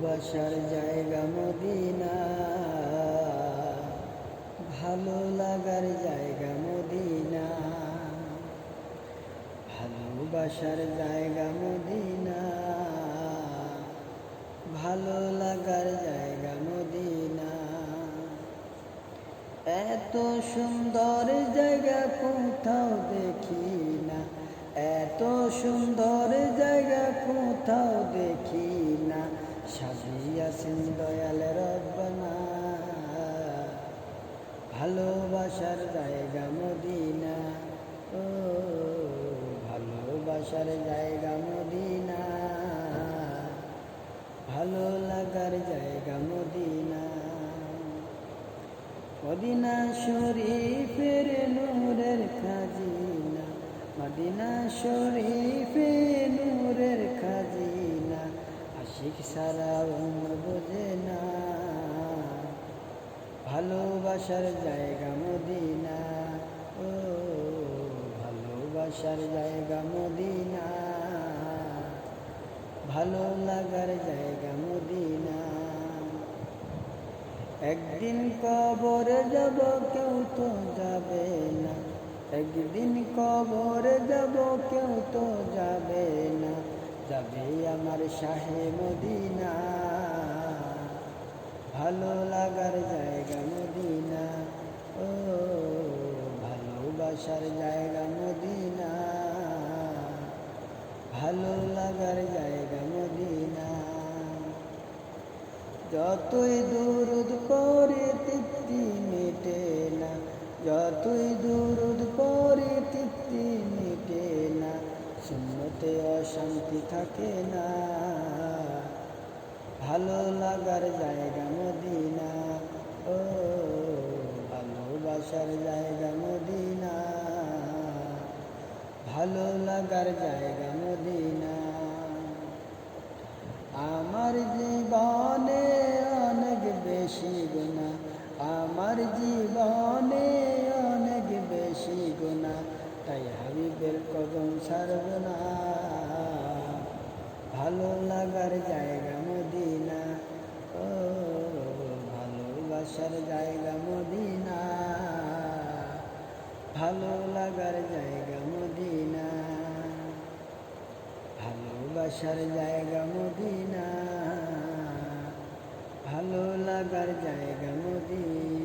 ভালোবাসার জায়গা মদিনা, ভালো লাগার জায়গা মদিনা, ভালোবাসার জায়গা মদিনা, ভালো লাগার জায়গা মদিনা। এত সুন্দর জায়গা কোথাও দেখি না, এত সুন্দর জায়গা কোথাও দেখি না, সাজিয়াছেন দয়াল রব্বানা, ভালোবাসার জায়গা মদিনা। ও ভালোবাসার জায়গা মদিনা, ভালো লাগার জায়গা মদিনা। মদিনা শরীফের নূরের খাজিনা, মদিনা শরীফের নূরের খাজিনা, আশিক সারা উম্র বোঝে না, ভালোবাসার জায়গা মদিনা। ও ভালোবাসার জায়গা মদিনা, ভালো লাগার জায়গা মদিনা। একদিন কবরে যাব কেউ তো যাবে না, একদিন কবরে যাব কেউ তো যাবে না, যাবে আমার শাহে মদিনা, ভালো লাগার জায়গা মদিনা। ও ভালোবাসার জায়গা মদিনা, ভালো লাগার জায়গা মদিনা। যতই দুরুদ পড়ি তৃপ্তি মেটে না, যতই দুরুদ পড়ি তৃপ্তি মেটে না, সুন্নতে অশান্তি থাকে না, ভালো লাগার জায়গা মদিনা। ও ভালোবাসার জায়গা মদিনা, ভালো লাগার জায়গা মদিনা। আমার জীবনে অনেক বেশি গুনাহ, আমার জীবনে অনেক বেশি গুনাহ, তাই হাবিবের কদম ছাড়ব না, ভালো লাগার জায়গা মদিনা। ও ভালোবাসার জায়গা মদিনা, ভালো লাগার জায়গা মদিনা, ভালোবাসার জায়গা মদিনা, ভালো লাগার জায়গা মদিনা।